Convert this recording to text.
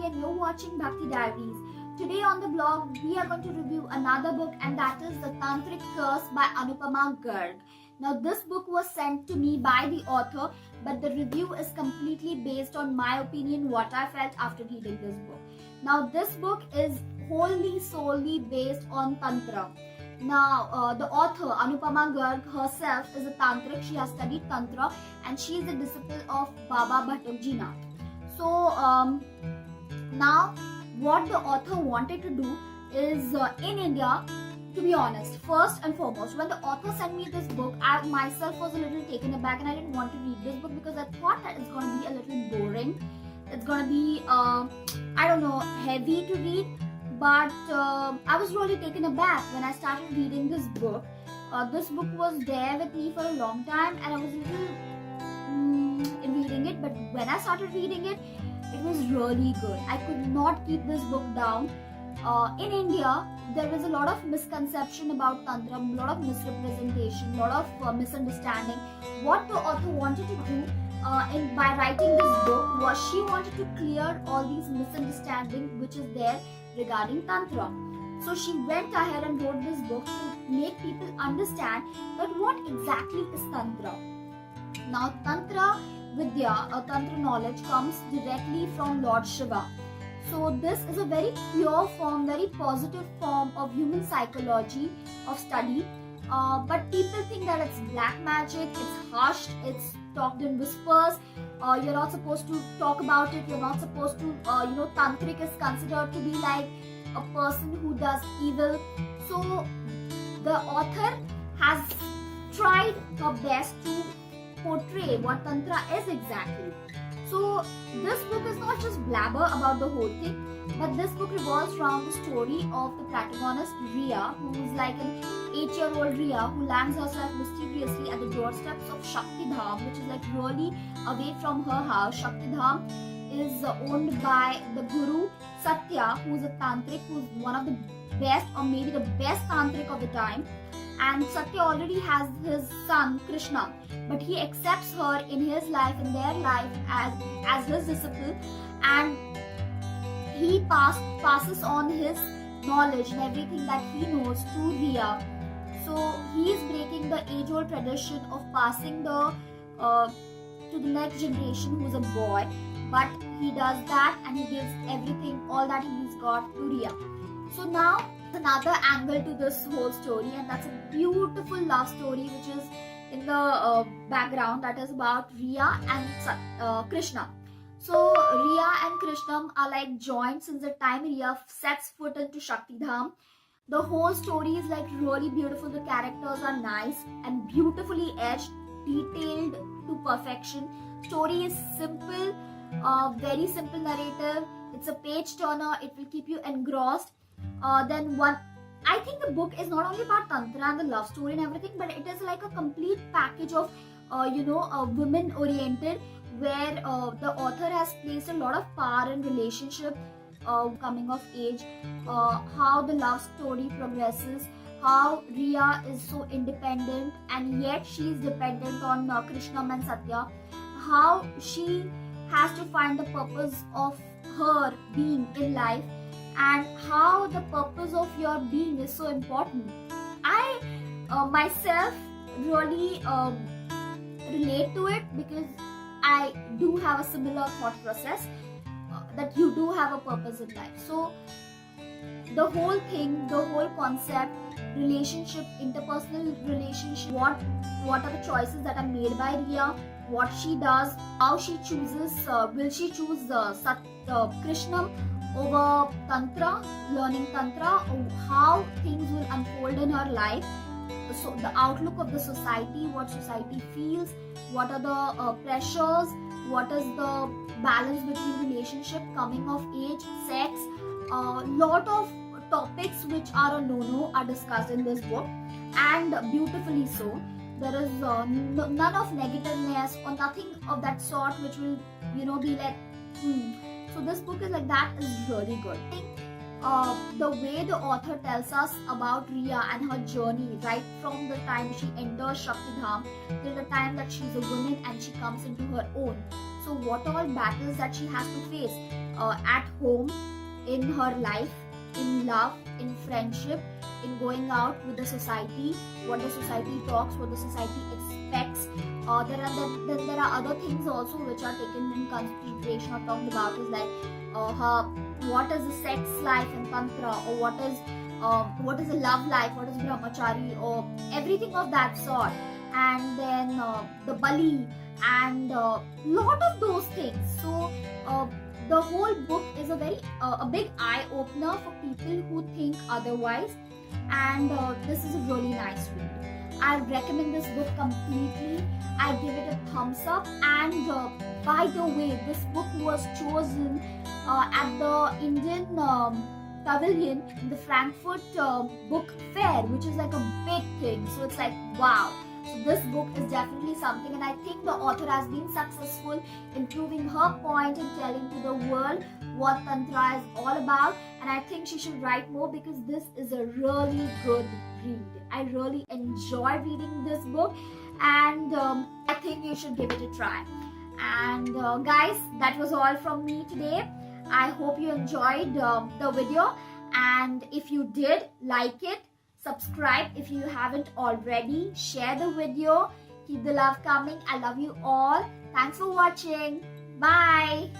and you're watching Bhakti Diaries. Today on the blog, we are going to review another book, and that is The Tantric Curse by Anupama Garg. Now, this book was sent to me by the author, but the review is completely based on my opinion, what I felt after reading this book. Now, this book is solely based on Tantra. Now, the author, Anupama Garg herself, is a Tantric. She has studied Tantra and she is a disciple of Baba Bhatokjinath. So, now what the author wanted to do is, in India, to be honest, first and foremost, when the author sent me this book, I myself was a little taken aback and I didn't want to read this book because I thought that it's going to be a little boring. It's going to be, I don't know, heavy to read. But I was really taken aback when I started reading this book. This book was there with me for a long time and I was a little reading it. But when I started reading it, it was really good. I could not keep this book down. In India, there is a lot of misconception about Tantra, a lot of misrepresentation, a lot of misunderstanding. What the author wanted to do by writing this book was she wanted to clear all these misunderstandings which is there regarding Tantra. So she went ahead and wrote this book to make people understand that what exactly is Tantra. Now, Tantra Vidya or Tantra knowledge comes directly from Lord Shiva. So this is a very pure form, very positive form of human psychology of study. But people think that it's black magic, it's hushed, it's talked in whispers. You're not supposed to talk about it. You're not supposed to, Tantric is considered to be like a person who does evil. So the author has tried her best to portray what Tantra is exactly. So this book is not just blabber about the whole thing, but this book revolves around the story of the protagonist Riya, who is like an 8-year-old Riya who lands herself mysteriously at the doorsteps of Shakti Dham, which is like really away from her house. Shakti Dham is owned by the Guru Satya, who is a Tantric, who is one of the best or maybe the best Tantric of the time. And Satya already has his son Krishna, but he accepts her in his life, in their life as his disciple, and he passes on his knowledge and everything that he knows to Riya. So he is breaking the age-old tradition of passing the to the next generation, who's a boy, but he does that and he gives everything, all that he's got to Riya. So now another angle to this whole story, and that's a beautiful love story which is in the background, that is about Riya and Krishna. So Riya and Krishna are like joined since the time Riya sets foot into Shakti Dham. The whole story is like really beautiful. The characters are nice and beautifully etched, detailed to perfection. Story is simple, very simple narrative. It's a page turner. It will keep you engrossed. I think the book is not only about Tantra and the love story and everything, but it is like a complete package of, women oriented, where the author has placed a lot of power in relationship, coming of age, how the love story progresses, how Riya is so independent and yet she is dependent on Krishna and Satya, how she has to find the purpose of her being in life, and how the purpose of your being is so important. I myself really relate to it because I do have a similar thought process that you do have a purpose in life. So the whole thing, the whole concept, relationship, interpersonal relationship, what are the choices that are made by Riya, what she does, how she chooses, will she choose Krishna over Tantra, learning Tantra, how things will unfold in her life. So the outlook of the society, what society feels, what are the pressures, what is the balance between relationship, coming of age, sex, lot of topics which are a no-no are discussed in this book, and beautifully so. There is none of negativeness or nothing of that sort which will, be like, So this book is like that, is really good. I think the way the author tells us about Riya and her journey, right from the time she enters Shakti Dham till the time that she's a woman and she comes into her own. So what all battles that she has to face at home, in her life, in love, in friendship, in going out with the society, what the society talks, what the society expects. There are other things also which are taken in consideration or talked about, is like what is the sex life in Tantra, or what is a love life, what is brahmachari, or everything of that sort. And then the Bali and lot of those things. So the whole book is a big eye opener for people who think otherwise, and this is a really nice read. I recommend this book completely. I give it a thumbs up. And by the way, this book was chosen at the Indian Pavilion in the Frankfurt Book Fair, which is like a big thing. So it's like, wow. So this book is definitely something, and I think the author has been successful in proving her point and telling to the world what Tantra is all about. And I think she should write more, because this is a really good read. I really enjoy reading this book, and I think you should give it a try. And guys, that was all from me today. I hope you enjoyed the video, and if you did, like it, subscribe if you haven't already, share the video, keep the love coming. I love you all. Thanks for watching. Bye.